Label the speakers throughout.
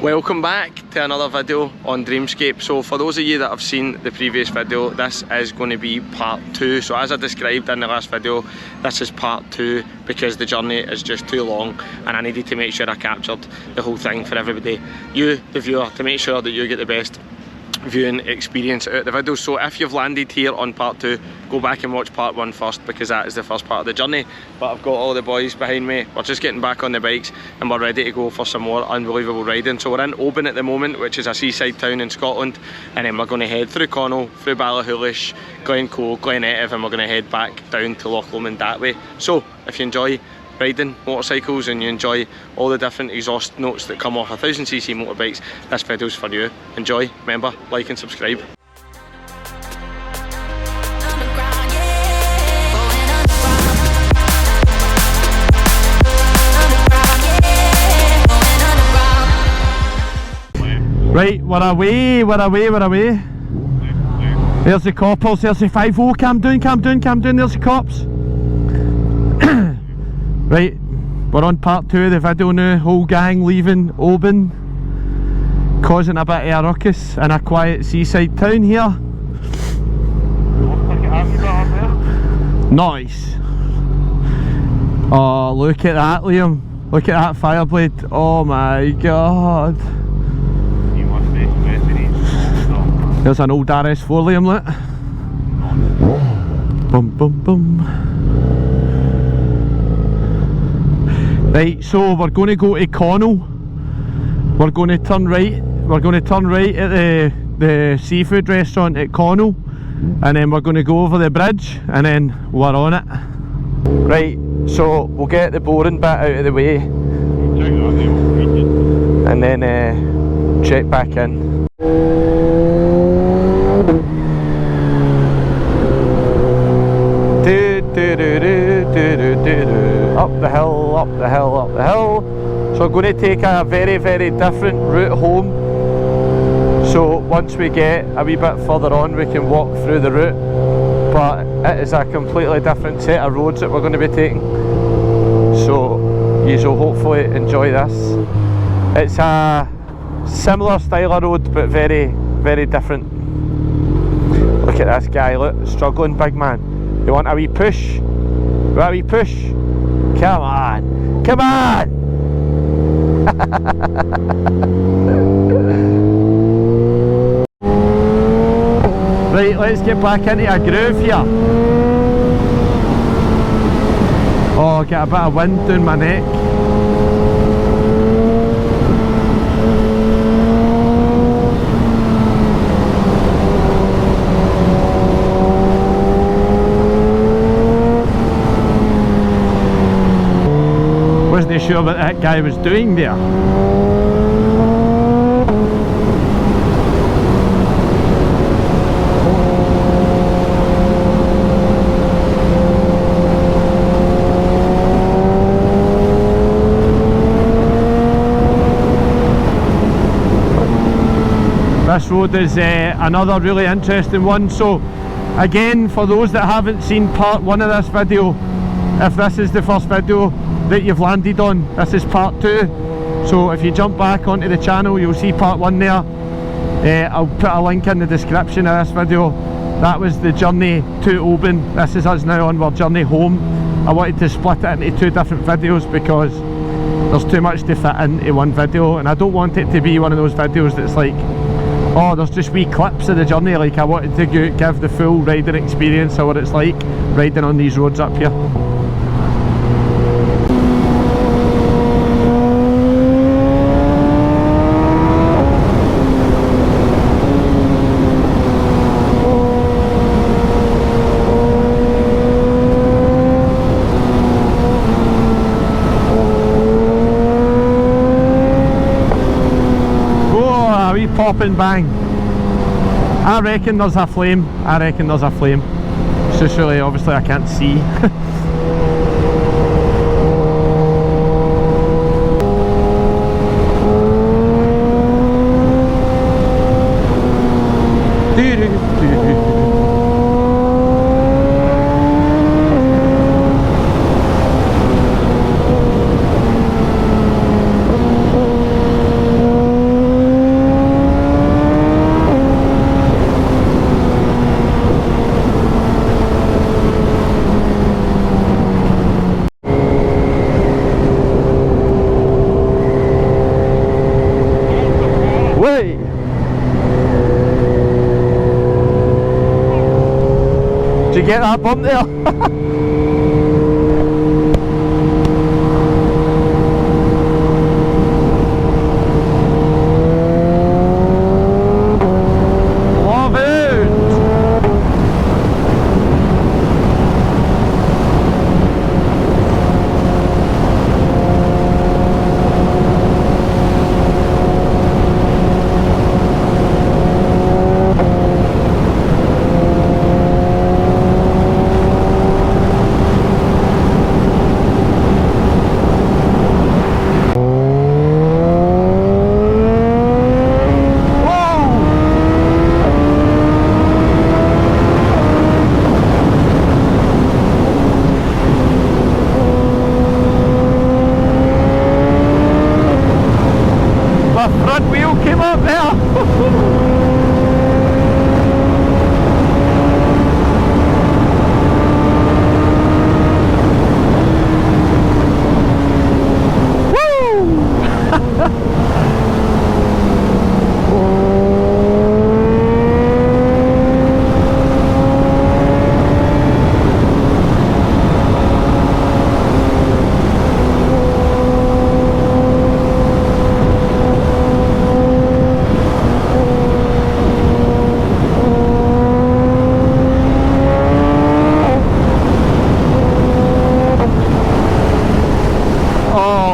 Speaker 1: Welcome back to another video on Dreamscape. So for those of you that have seen the previous video, this is going to be part 2. So as I described in the last video, this is part 2 because the journey is just too long and I needed to make sure I captured the whole thing for everybody, you the viewer, to make sure that you get the best viewing experience out of the video. So if you've landed here on part 2, go back and watch part 1 first, because that is the first part of the journey. But I've got all the boys behind me, we're just getting back on the bikes and we're ready to go for some more unbelievable riding. So we're in Oban at the moment, which is a seaside town in Scotland, and then we're going to head through Connell, through Ballachulish, Glencoe, Glenetive, and we're going to head back down to Loch Lomond that way. So if you enjoy riding motorcycles and you enjoy all the different exhaust notes that come off 1000cc motorbikes, this video's for you. Enjoy, remember, like and subscribe. Right, we're away. There's the coppers, there's the 5-0, calm down, there's the cops. Right, we're on part 2 of the video now, whole gang leaving Oban, causing a bit of a ruckus in a quiet seaside town here. Nice. Oh, look at that, Liam. Look at that fireblade. Oh my god. There's an old RS4, Liam, look. Boom, boom, boom. Right, so we're going to go to Connell. We're going to turn right. We're going to turn right at the seafood restaurant at Connell, and then we're going to go over the bridge, and then we're on it. Right, so we'll get the boring bit out of the way, and then check back in. Up the hill, up the hill, up the hill. So I'm going to take a very, very different route home. So once we get a wee bit further on, we can walk through the route. But it is a completely different set of roads that we're going to be taking. So you will hopefully enjoy this. It's a similar style of road, but very, very different. Look at this guy, look, struggling, big man. You want a wee push? You want a wee push? Come on! Come on! Right, let's get back into a groove here. Oh, get a bit of wind down my neck. Wasn't sure what that guy was doing there. This road is another really interesting one. So again, for those that haven't seen part 1 of this video, if this is the first video that you've landed on, this is part 2. So if you jump back onto the channel, you'll see part 1 there. I'll put a link in the description of this video. That was the journey to Oban. This is us now on our journey home. I wanted to split it into 2 different videos because there's too much to fit into one video, and I don't want it to be one of those videos that's like, oh, there's just wee clips of the journey. Like, I wanted to give the full riding experience of what it's like riding on these roads up here. Pop and bang. I reckon there's a flame. It's just really, obviously I can't see. Wait! Did you get that bump there?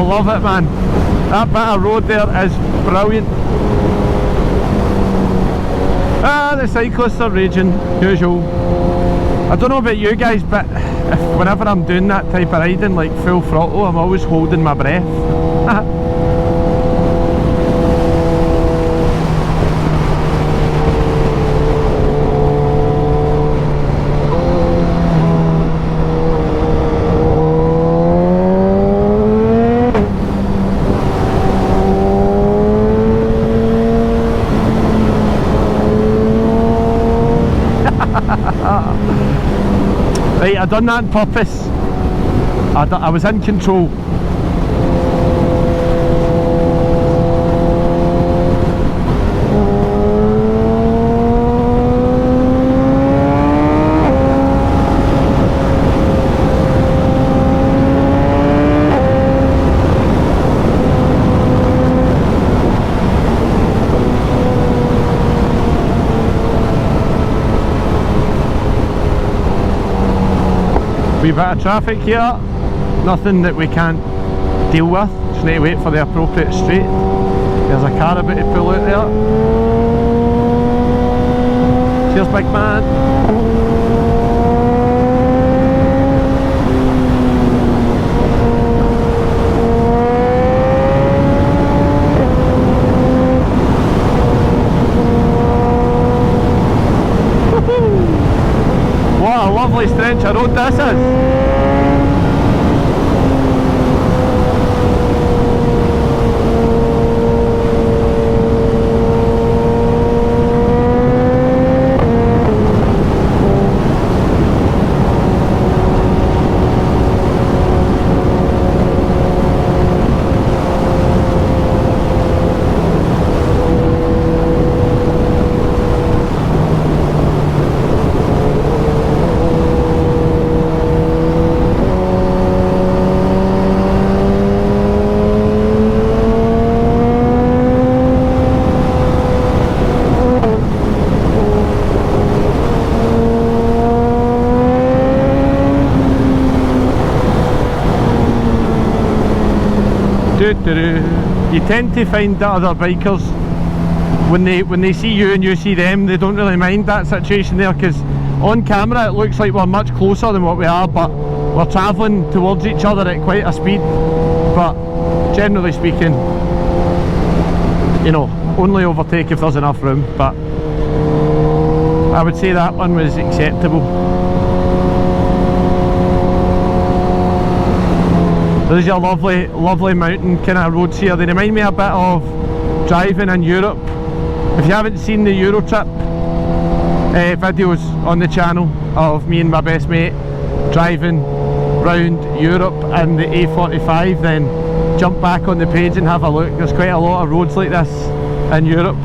Speaker 1: Love it, man. That bit of road there is brilliant. Ah, the cyclists are raging, usual. I don't know about you guys, but whenever I'm doing that type of riding, like full throttle, I'm always holding my breath. Right, I done that on purpose. I was in control. Wee bit of traffic here, nothing that we can't deal with, just need to wait for the appropriate straight. There's a car about to pull out there. Cheers, big man. What a lovely stretch of road this is! You tend to find that other bikers, when they see you and you see them, they don't really mind that situation there, because on camera it looks like we're much closer than what we are, but we're travelling towards each other at quite a speed. But generally speaking, you know, only overtake if there's enough room, but I would say that one was acceptable. There's your lovely mountain kind of roads here. They remind me a bit of driving in Europe. If you haven't seen the Euro trip videos on the channel of me and my best mate driving round Europe in the A45, then jump back on the page and have a look. There's quite a lot of roads like this
Speaker 2: in Europe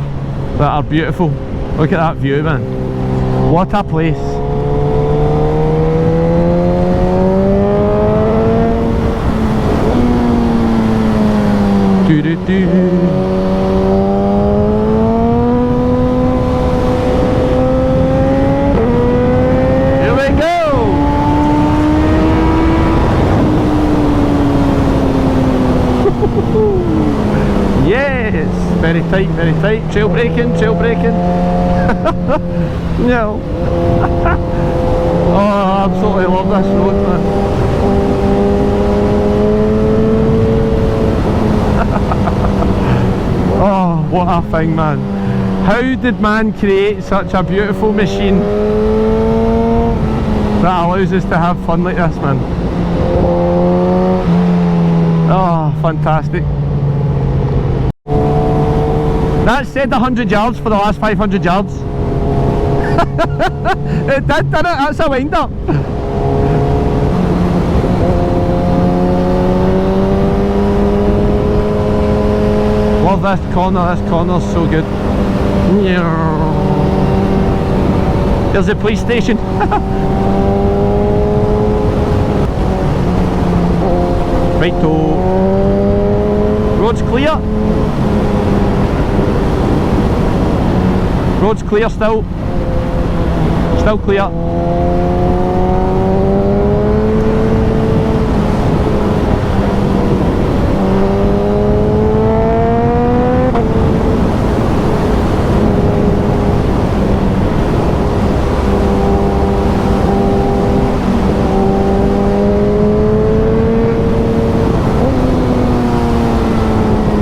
Speaker 2: that are beautiful. Look at that view, man. What a place. Do do do. Here we go. Yes, very tight, very tight. Trail braking, trail braking. No. Oh, I absolutely love this road, man. Oh, what a thing, man. How did man create such a beautiful machine that allows us to have fun like this, man? Oh, fantastic. That said 100 yards for the last 500 yards. It did it? That's a wind up. Love this corner's so good. There's a police station. Righto. Road's clear. Road's clear still. Still clear.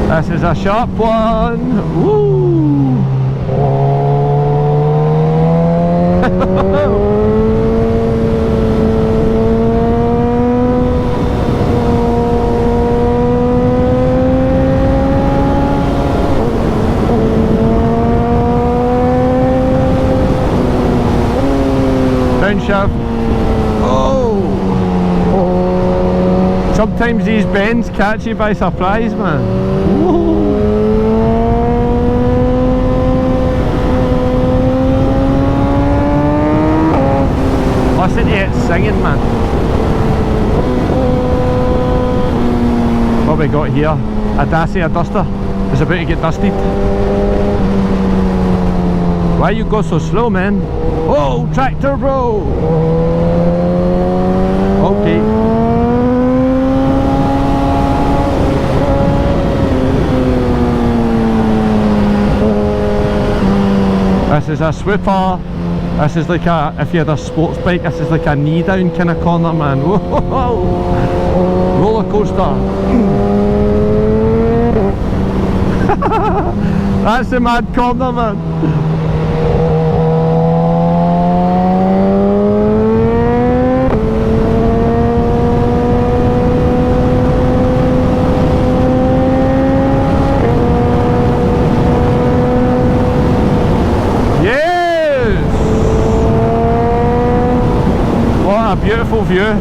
Speaker 2: This is a sharp one. Woo! Downshaft. Oh! Sometimes these bends catch you by surprise, man. Whoa. Listen to it singing, man. What we got here? A Dacia Duster is about to get dusted. Why you go so slow, man? Oh, tractor bro! Okay. This is a swooper. This is like a, if you had a sports bike, this is like a knee down kind of corner, man. Whoa! Roller coaster. That's a mad corner, man. A beautiful view.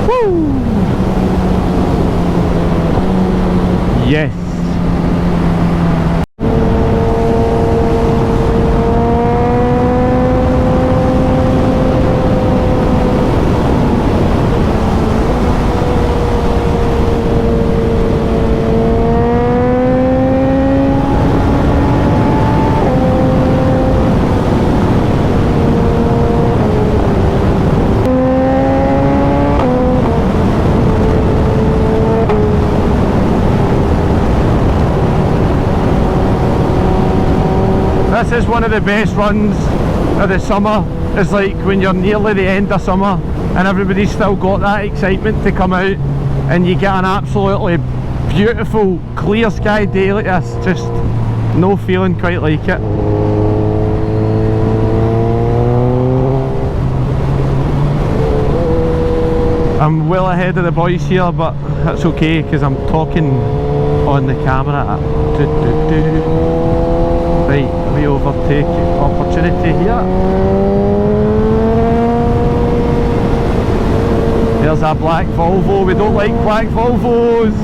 Speaker 2: Woo! Yes. This is one of the best runs of the summer. It's like when you're nearly the end of summer and everybody's still got that excitement to come out and you get an absolutely beautiful clear sky day like this. Just no feeling quite like it. I'm well ahead of the boys here, but that's okay because I'm talking on the camera. Right, we overtake opportunity here. a black Volvo. We don't like black Volvos.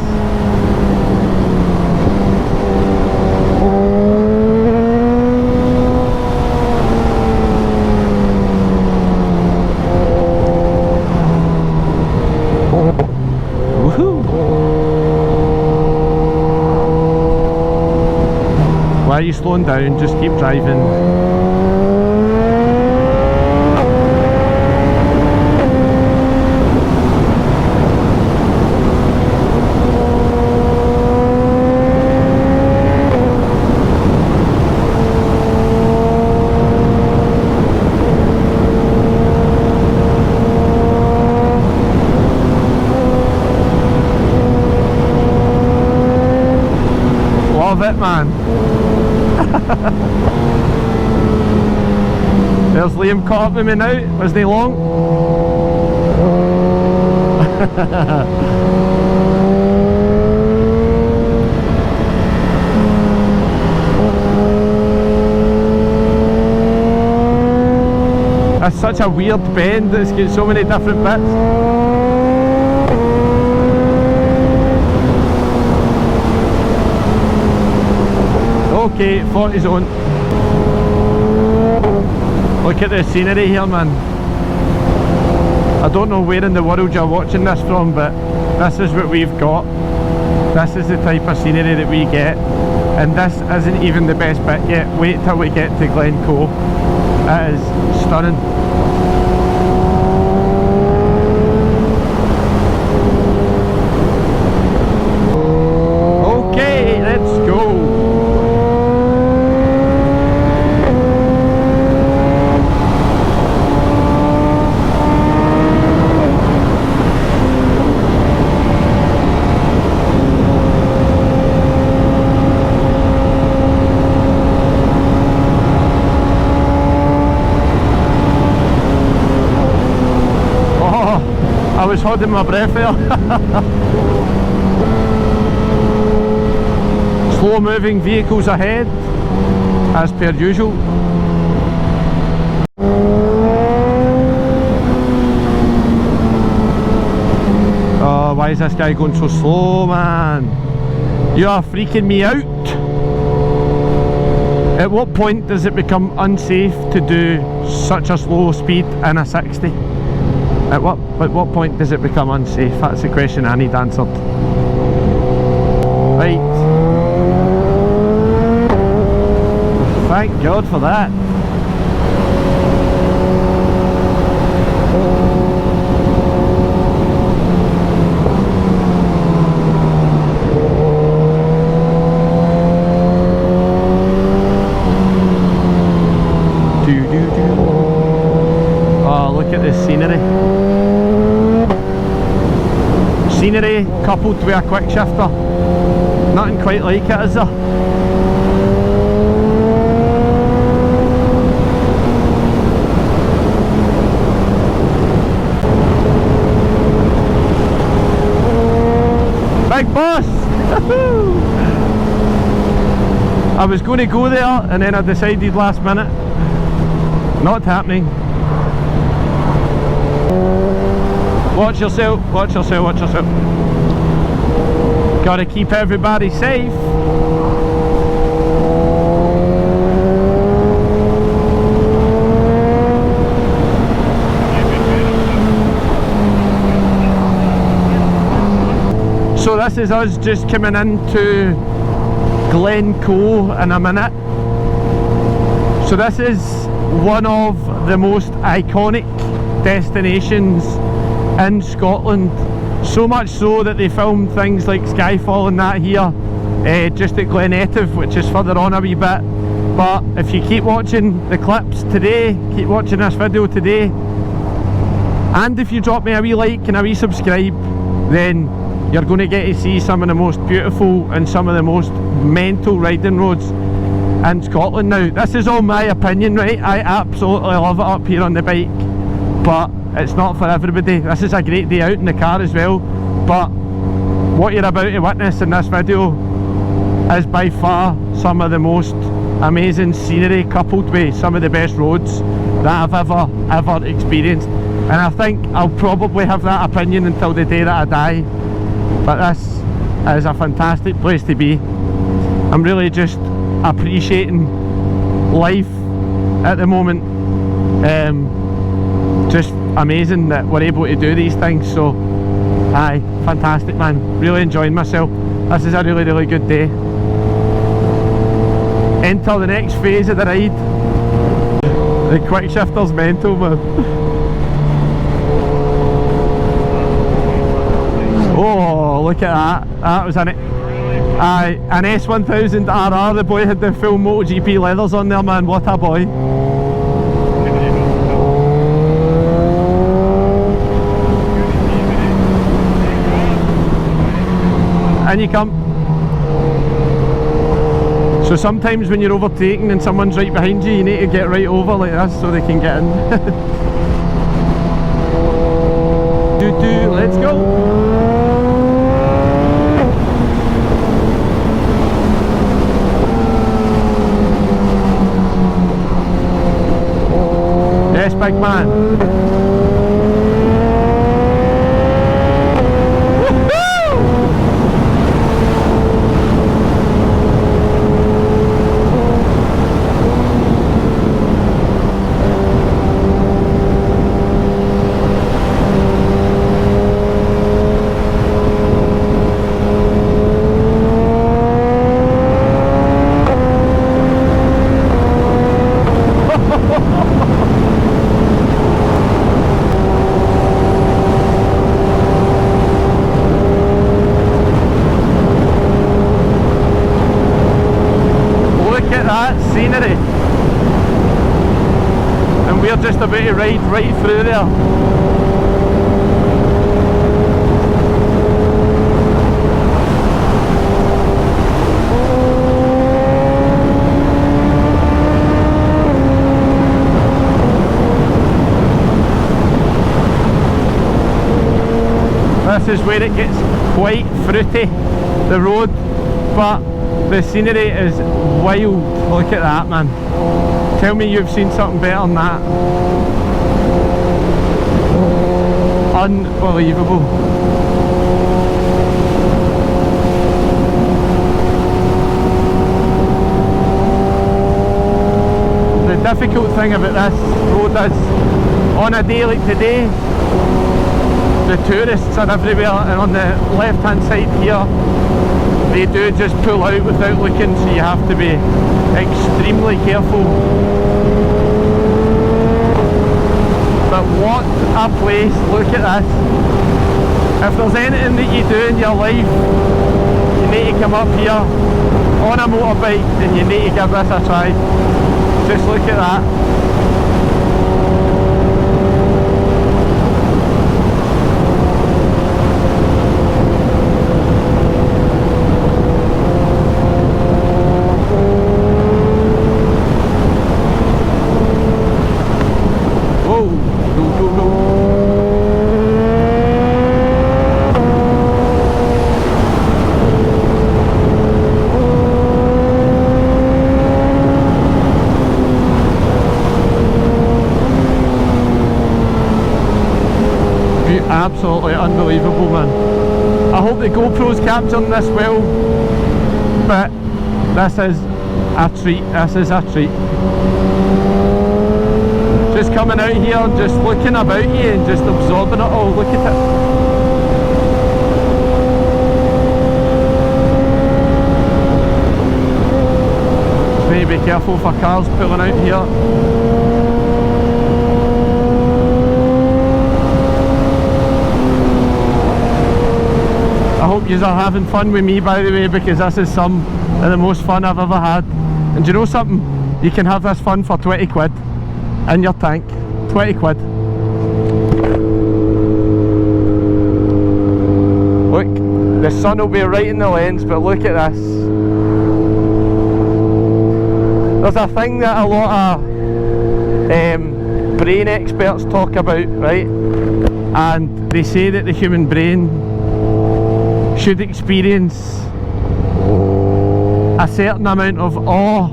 Speaker 2: Why are you slowing down? Just keep driving. Love it, man. There's Liam caught up with me now. Wasn't he long? That's such a weird bend. It's got so many different bits. Okay, 40 zone. Look at the scenery here, man. I don't know where in the world you're watching this from, but this is what we've got. This is the type of scenery that we get, and this isn't even the best bit yet. Wait till we get to Glencoe. It is stunning. Okay, let's go. I was holding my breath there. Slow moving vehicles ahead, as per usual. Oh, why is this guy going so slow, man? You are freaking me out. At what point does it become unsafe to do such a slow speed in a 60? At what point does it become unsafe? That's the question I need answered. Right. Thank God for that. Oh, look at this scenery. Scenery coupled with a quick shifter. Nothing quite like it, is there? Big boss! I was going to go there and then I decided last minute. Not happening. Watch yourself, watch yourself, watch yourself. Gotta keep everybody safe. So this is us just coming into Glencoe in a minute. So this is one of the most iconic destinations in Scotland, so much so that they filmed things like Skyfall and that here just at Automotive, which is further on a wee bit. But if you keep watching the clips today, keep watching this video today, and if you drop me a wee like and a wee subscribe, then you're going to get to see some of the most beautiful and some of the most mental riding roads in Scotland. Now, this is all my opinion, right? I absolutely love it up here on the bike, but it's not for everybody. This is a great day out in the car as well, but what you're about to witness in this video is by far some of the most amazing scenery coupled with some of the best roads that I've ever experienced. and I think I'll probably have that opinion until the day that I die. But this is a fantastic place to be. I'm really just appreciating life at the moment. Just amazing that we're able to do these things. So aye, fantastic, man. Really enjoying myself. This is a really, really good day. Enter the next phase of the ride. The quick shifter's mental, man. Oh, look at that. That was an S1000RR. The boy had the full MotoGP leathers on there, man. What a boy. And you come. So sometimes when you're overtaking and someone's right behind you, you need to get right over like this so they can get in. Let's go. Yes, big man. Scenery, and we're just about to ride right through there. This is where it gets quite fruity, the road, but the scenery is wild. Look at that, man. Tell me you've seen something better than that. Unbelievable. The difficult thing about this road is, on a day like today, the tourists are everywhere, and on the left hand side here, they do just pull out without looking, so you have to be extremely careful. But what a place, look at this. If there's anything that you do in your life, you need to come up here on a motorbike and you need to give this a try. Just look at that. Absolutely unbelievable, man. I hope the GoPro's capturing this well, but this is a treat, this is a treat. Just coming out here and just looking about you and just absorbing it all, look at it. Just need to be careful for cars pulling out here. I hope you are having fun with me, by the way, because this is some of the most fun I've ever had. And do you know something? You can have this fun for 20 quid in your tank. 20 quid. Look, the sun will be right in the lens, but look at this. There's a thing that a lot of brain experts talk about, right? And they say that the human brain should experience a certain amount of awe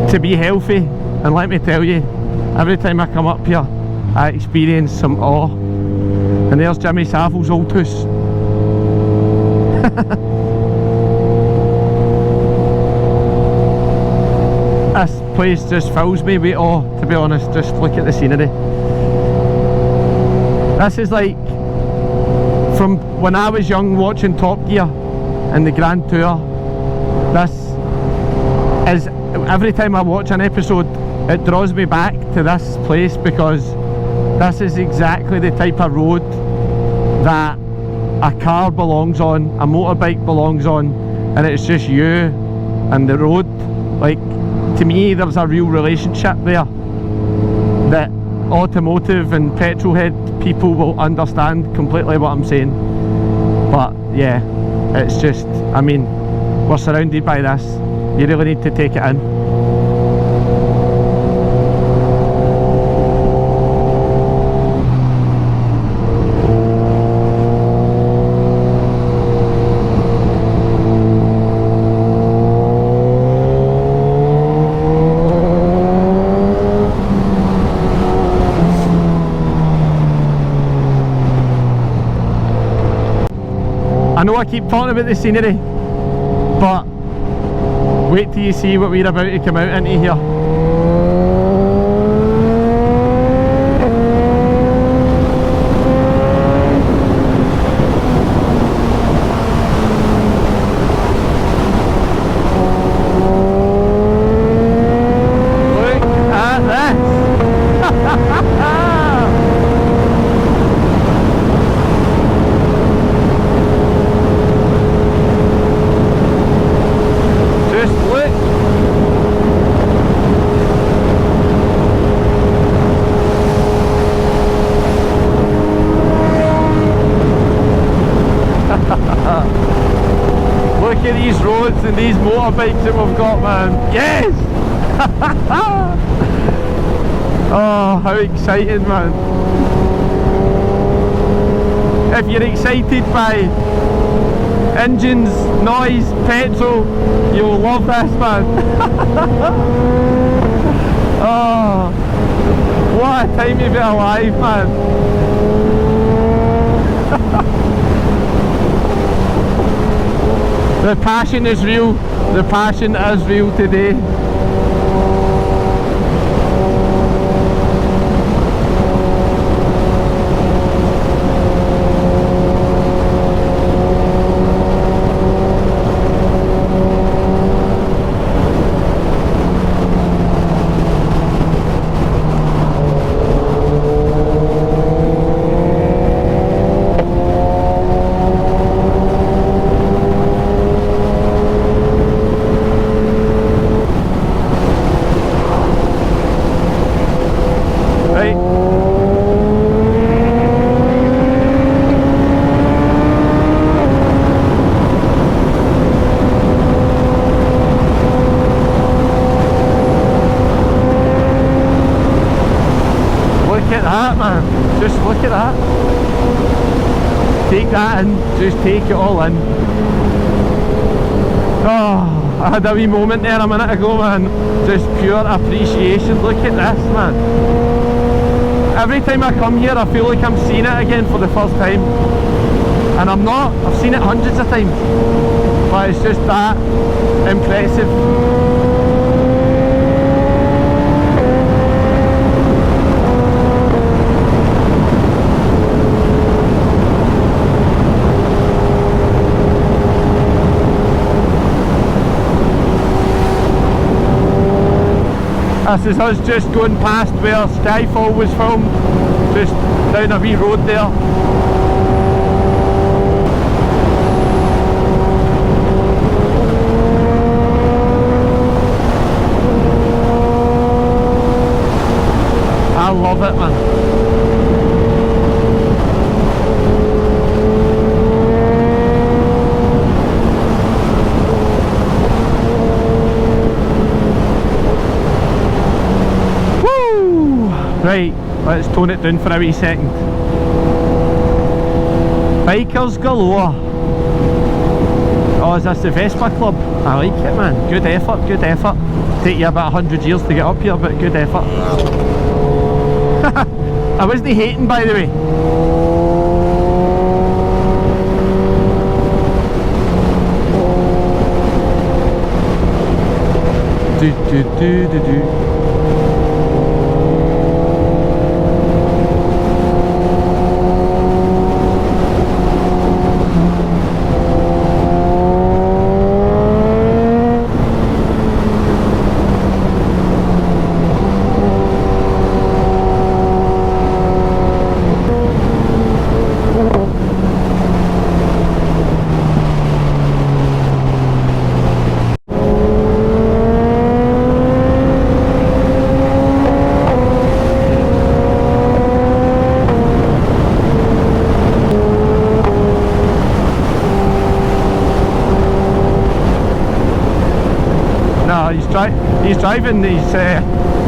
Speaker 2: to be healthy. And let me tell you, every time I come up here, I experienced some awe. And there's Jimmy Savile's old house. This place just fills me with awe, to be honest. Just look at the scenery. This is like from when I was young watching Top Gear and the Grand Tour. This is, every time I watch an episode, it draws me back to this place, because this is exactly the type of road that a car belongs on, a motorbike belongs on, and it's just you and the road. Like, to me, there's a real relationship there that automotive and petrolhead people will understand completely what I'm saying. But yeah, it's just, I mean, we're surrounded by this. You really need to take it in. I know I keep talking about the scenery, but wait till you see what we're about to come out into here. Look at this! Look at these roads and these motorbikes that we've got, man. Yes! Oh, how exciting, man. If you're excited by engines, noise, petrol, you'll love this, man. Oh, what a time to be alive, man. The passion is real. The passion is real today. Just look at that. Take that in, just take it all in. Oh, I had a wee moment there a minute ago, man. Just pure appreciation. Look at this, man. Every time I come here I feel like I'm seeing it again for the first time. And I'm not, I've seen it hundreds of times. But it's just that impressive. This is us just going past where Skyfall was filmed, just down a wee road there. I love it, man. Right, let's tone it down for a wee second. Bikers galore. Oh, is this the Vespa Club? I like it, man. Good effort, good effort. Take you about 100 years to get up here, but good effort. I wasn't hating, by the way. Do do do do do.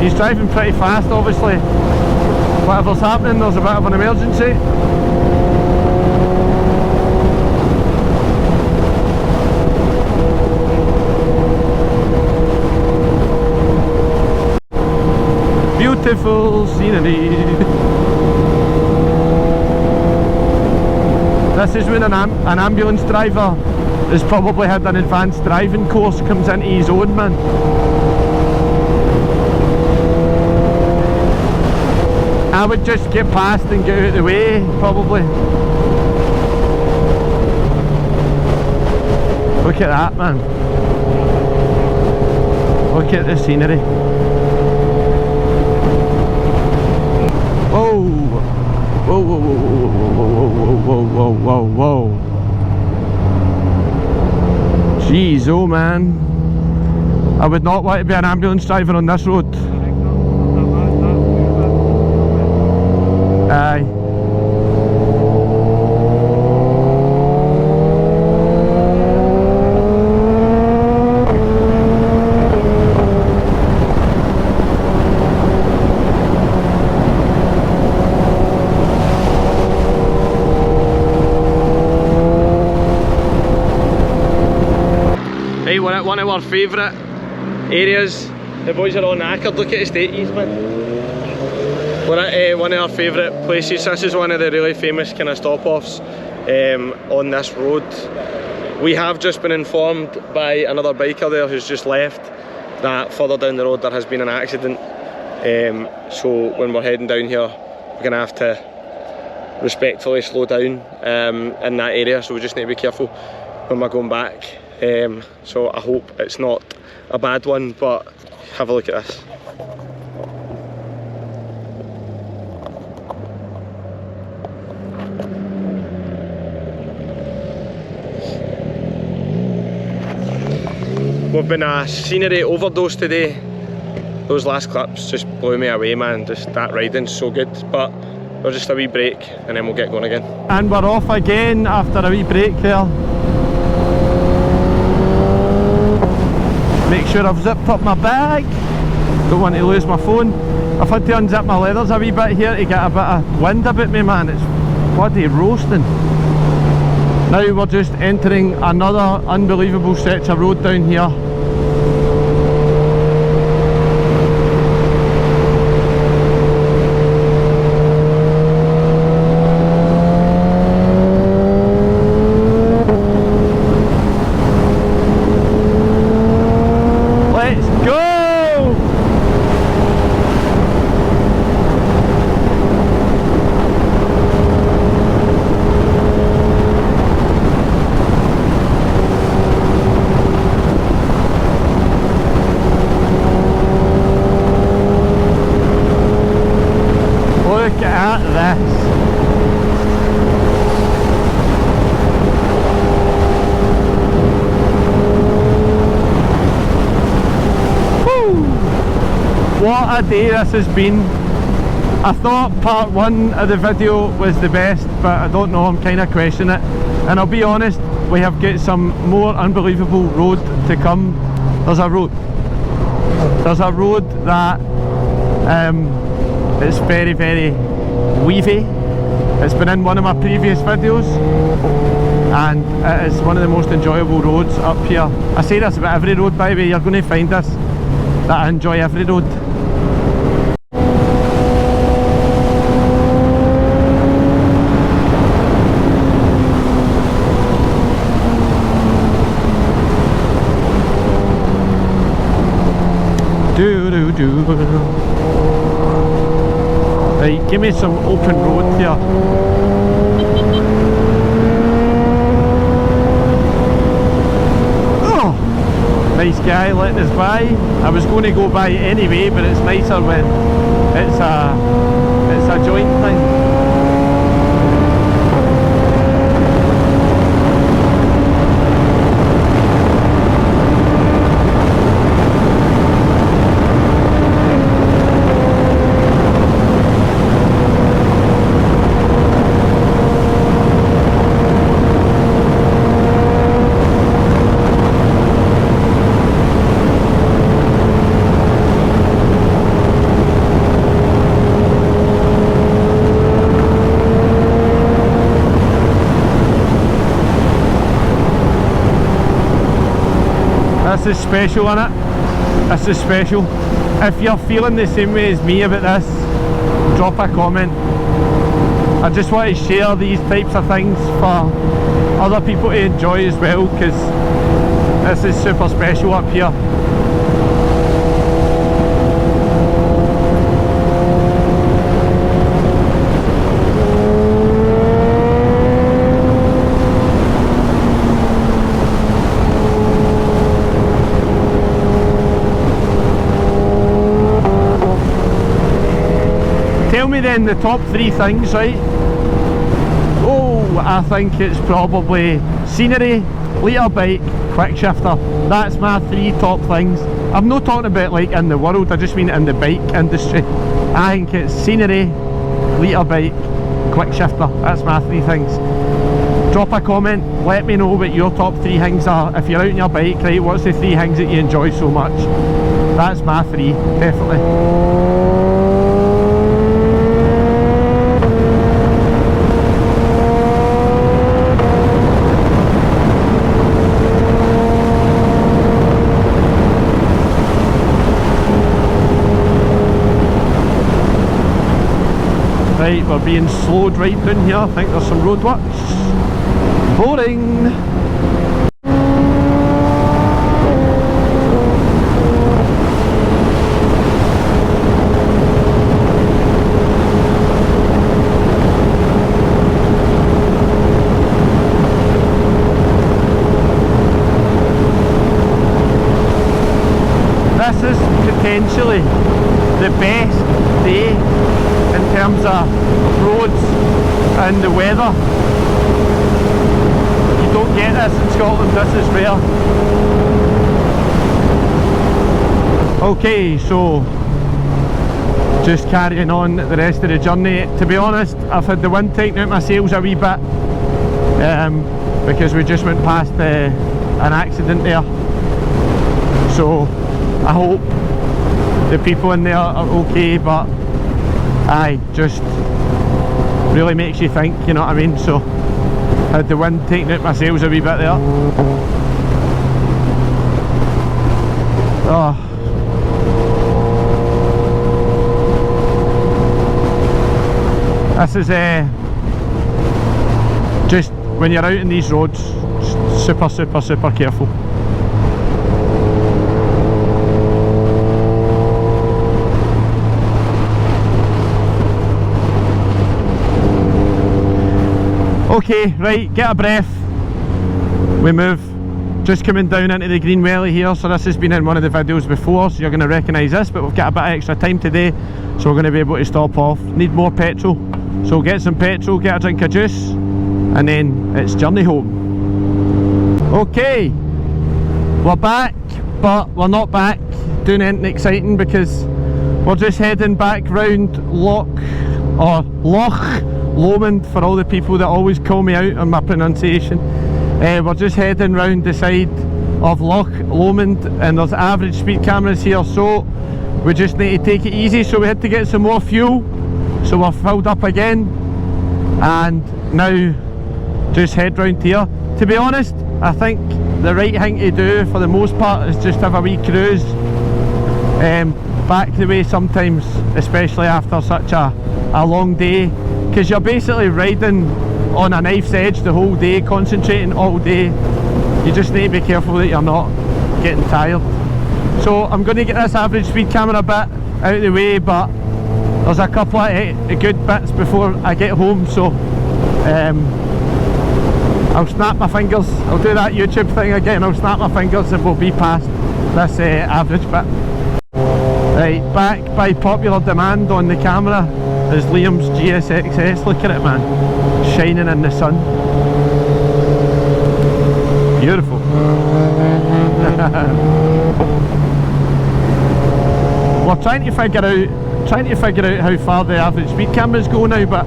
Speaker 2: He's driving pretty fast, obviously. Whatever's happening, there's a bit of an emergency. Beautiful scenery. This is when an ambulance driver has probably had an advanced driving course, comes into his own, man. I would just get past and get out of the way, probably. Look at that, man. Look at the scenery. Whoa! Whoa, whoa, whoa, whoa, whoa, whoa, whoa, whoa, whoa, whoa. Jeez, oh man. I would not want to be an ambulance driver on this road. Aye. Hey, one of our favourite areas. The boys are all knackered. Look at the state he's, man. We're at one of our favourite places. This is one of the really famous kind of stop-offs on this road. We have just been informed by another biker there who's just left that further down the road there has been an accident. So when we're heading down here, we're going to have to respectfully slow down in that area, so we just need to be careful when we're going back. So I hope it's not a bad one, but have a look at this. We've been a scenery overdose today. Those last clips just blew me away, man. Just that riding's so good. But we're just a wee break and then we'll get going again. And we're off again after a wee break there. Make sure I've zipped up my bag. Don't want to lose my phone. I've had to unzip my leathers a wee bit here to get a bit of wind about me, man. It's bloody roasting. Now we're just entering another unbelievable stretch of road down here. What a day this has been. I thought part one of the video was the best, but I don't know, I'm kind of questioning it. And I'll be honest, we have got some more unbelievable road to come. There's a road that is very, very weavy. It's been in one of my previous videos and it is one of the most enjoyable roads up here. I say this about every road, by the way. You're going to find this, that I enjoy every road. Right, give me some open road here. Oh, nice guy letting us by. I was going to go by anyway, but it's nicer when it's a joint thing. This is special, innit? This is special. If you're feeling the same way as me about this, drop a comment. I just want to share these types of things for other people to enjoy as well, because this is super special up here. Tell me then the top 3 things, right? Oh, I think it's probably scenery, liter bike, quick shifter. That's my 3 top things. I'm not talking about like in the world, I just mean in the bike industry. I think it's scenery, liter bike, quick shifter. That's my 3 things. Drop a comment, let me know what your top 3 things are. If you're out on your bike, right, what's the 3 things that you enjoy so much? That's my 3, definitely. Right, we're being slowed right down here. I think there's some roadworks. Boring! This is potentially the best day in terms of roads and the weather. You don't get this in Scotland, this is rare. Okay, so just carrying on the rest of the journey. To be honest, I've had the wind taken out my sails a wee bit because we just went past an accident there. So I hope the people in there are okay, but aye, just really makes you think, you know what I mean? So had the wind taking out my sails a wee bit there. Oh. This is just when you're out in these roads, super careful. Okay, right, get a breath. We move. Just coming down into the Green Welly here, so this has been in one of the videos before, so you're going to recognise this, but we've got a bit of extra time today, so we're going to be able to stop off. Need more petrol, so get some petrol, get a drink of juice, and then it's journey home. Okay, we're back, but we're not back doing anything exciting because we're just heading back round Loch Lomond, for all the people that always call me out on my pronunciation. We're just heading round the side of Loch Lomond, and there's average speed cameras here, so we just need to take it easy. So we had to get some more fuel, so we're filled up again, and now just head round here. To be honest, I think the right thing to do for the most part is just have a wee cruise back the way sometimes, especially after such a long day, because you're basically riding on a knife's edge the whole day, concentrating all day. You just need to be careful that you're not getting tired. So I'm going to get this average speed camera bit out of the way, but there's a couple of good bits before I get home, so I'll snap my fingers. I'll do that YouTube thing again, I'll snap my fingers and we'll be past this average bit. Right, back by popular demand on the camera is Liam's GSXS. Look at it, man, shining in the sun. Beautiful. We're trying to figure out how far the average speed cameras go now, but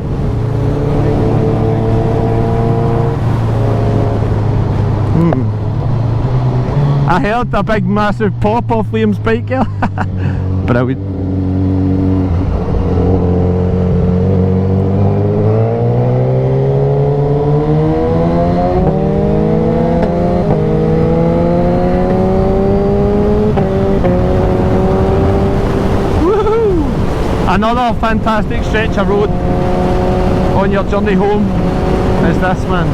Speaker 2: I heard a big massive pop off Liam's bike here. Brilliant. Another fantastic stretch of road on your journey home is this, man.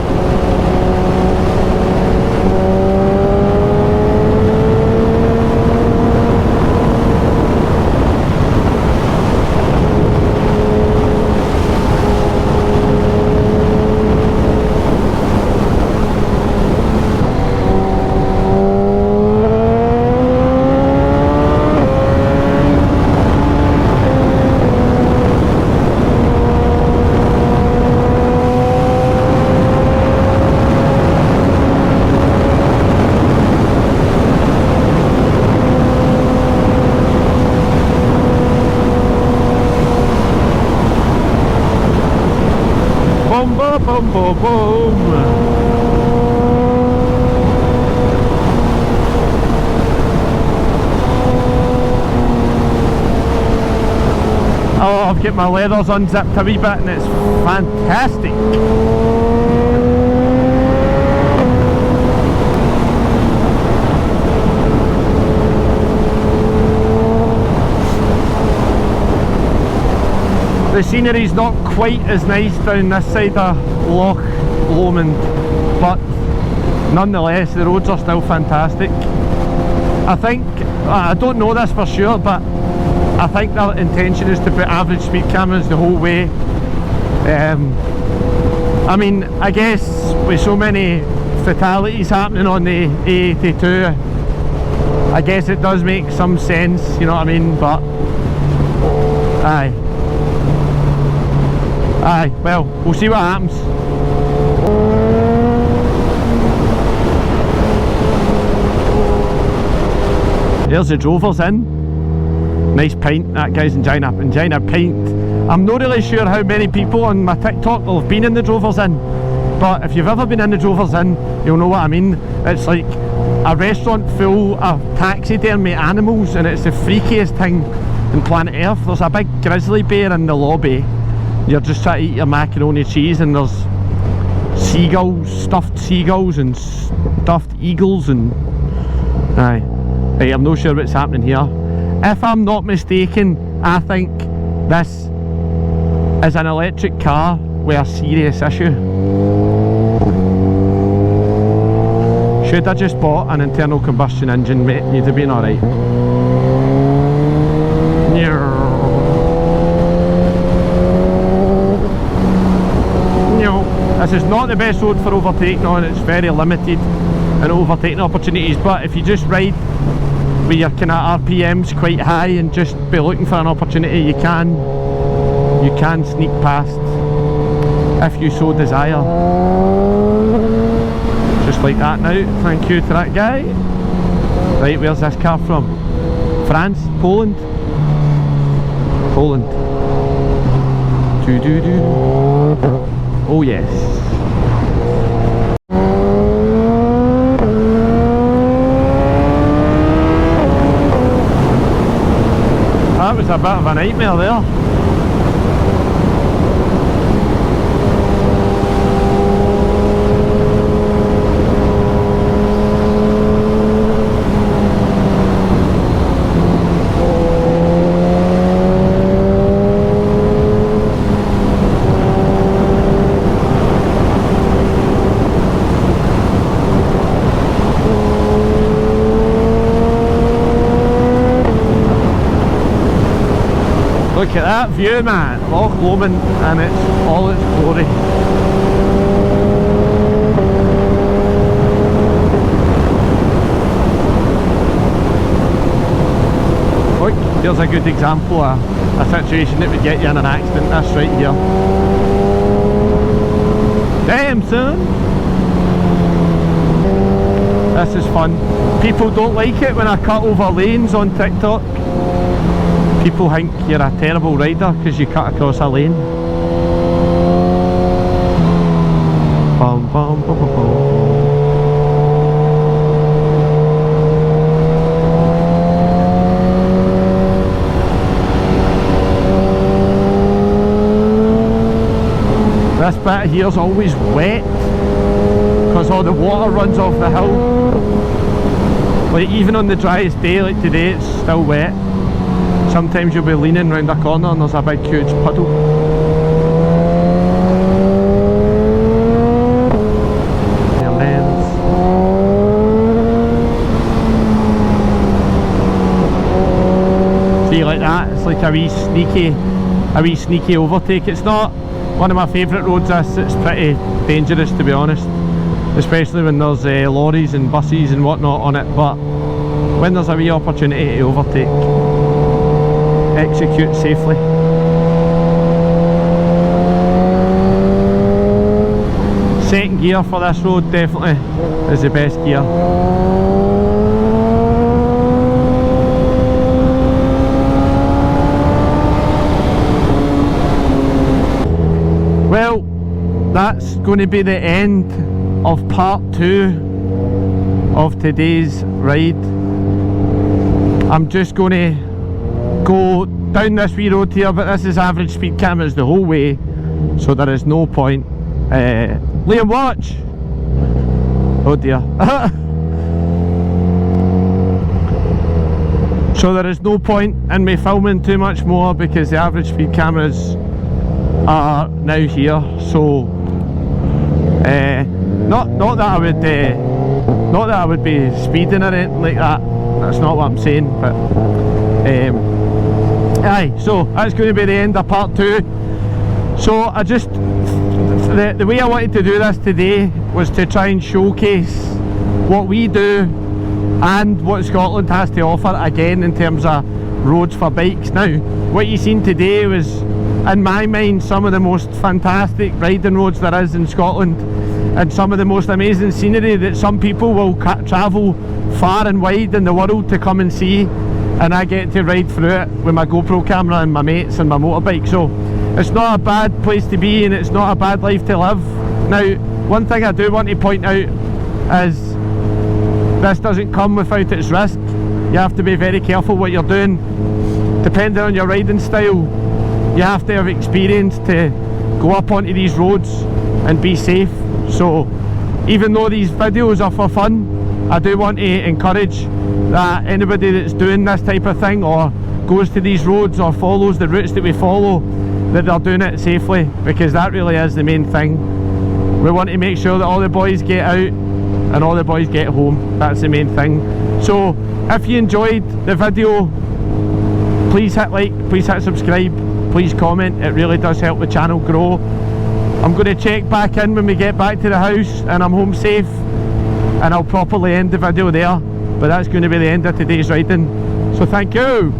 Speaker 2: Boom, boom, boom. Oh, I've got my leathers unzipped a wee bit and it's fantastic. The scenery's not quite as nice down this side of Loch Lomond, but nonetheless the roads are still fantastic. I think, I don't know this for sure, but I think their intention is to put average speed cameras the whole way. I mean, I guess with so many fatalities happening on the A82, I guess it does make some sense, you know what I mean, but aye, well, we'll see what happens. There's the Drovers Inn. Nice pint, that guy's enjoying a pint. I'm not really sure how many people on my TikTok will have been in the Drovers Inn, but if you've ever been in the Drovers Inn, you'll know what I mean. It's like a restaurant full of taxidermy animals, and it's the freakiest thing in planet Earth. There's a big grizzly bear in the lobby. You're just trying to eat your macaroni cheese, and there's seagulls, stuffed seagulls and stuffed eagles, and aye. Right, I'm not sure what's happening here. If I'm not mistaken, I think this is an electric car with a serious issue. Should I just bought an internal combustion engine, mate? You'd have been alright. This is not the best road for overtaking on. It's very limited in overtaking opportunities, but if you just ride with your kind of RPMs quite high and just be looking for an opportunity, you can sneak past if you so desire. Just like that now. Thank you to that guy. Right, where's this car from? France? Poland? Poland. Oh yes. That was a bit of a nightmare there. Look at that view, man. Loch Lomond and it's all its glory. Look, here's a good example of a situation that would get you in an accident. This right here. Damn, son! This is fun. People don't like it when I cut over lanes on TikTok. People think you're a terrible rider because you cut across a lane. Bum, bum, bum, bum, bum. This bit here's always wet because all the water runs off the hill. Like even on the driest day like today it's still wet. Sometimes you'll be leaning round a corner and there's a big huge puddle. Your lens. See like that, it's like a wee sneaky overtake. It's not one of my favourite roads this, it's pretty dangerous to be honest. Especially when there's lorries and buses and whatnot on it, but when there's a wee opportunity to overtake, execute safely. Second gear for this road definitely is the best gear. Well, that's going to be the end of part 2 of today's ride. I'm just going to go down this wee road here, but this is average speed cameras the whole way, so there is no point. Liam, watch! Oh dear. So there is no point in me filming too much more because the average speed cameras are now here. So not that I would be speeding or anything like that. That's not what I'm saying, but aye, so that's going to be the end of part 2. So I just, the way I wanted to do this today was to try and showcase what we do and what Scotland has to offer again in terms of roads for bikes. Now, what you seen today was, in my mind, some of the most fantastic riding roads there is in Scotland, and some of the most amazing scenery that some people will travel far and wide in the world to come and see, and I get to ride through it with my GoPro camera and my mates and my motorbike. So it's not a bad place to be and it's not a bad life to live. Now, one thing I do want to point out is this doesn't come without its risk. You have to be very careful what you're doing. Depending on your riding style, you have to have experience to go up onto these roads and be safe. So even though these videos are for fun, I do want to encourage that anybody that's doing this type of thing or goes to these roads or follows the routes that we follow, that they're doing it safely, because that really is the main thing. We want to make sure that all the boys get out and all the boys get home. That's the main thing. So if you enjoyed the video, please hit like, please hit subscribe, please comment. It really does help the channel grow. I'm going to check back in when we get back to the house and I'm home safe, and I'll properly end the video there. But that's going to be the end of today's riding, so thank you.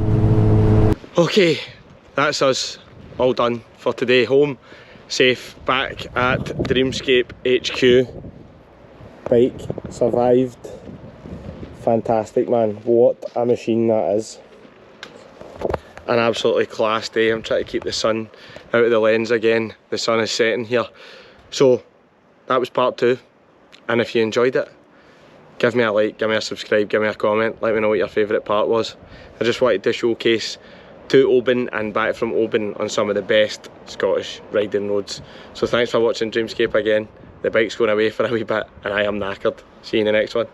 Speaker 2: Okay, that's us all done for today. Home safe, back at Dreamscape HQ. Bike survived. Fantastic, man. What a machine that is. An absolutely class day. I'm trying to keep the sun out of the lens again. The sun is setting here. So that was part 2, and if you enjoyed it, give me a like, give me a subscribe, give me a comment, let me know what your favourite part was. I just wanted to showcase to Oban and back from Oban on some of the best Scottish riding roads. So thanks for watching Dreamscape again. The bike's going away for a wee bit and I am knackered. See you in the next one.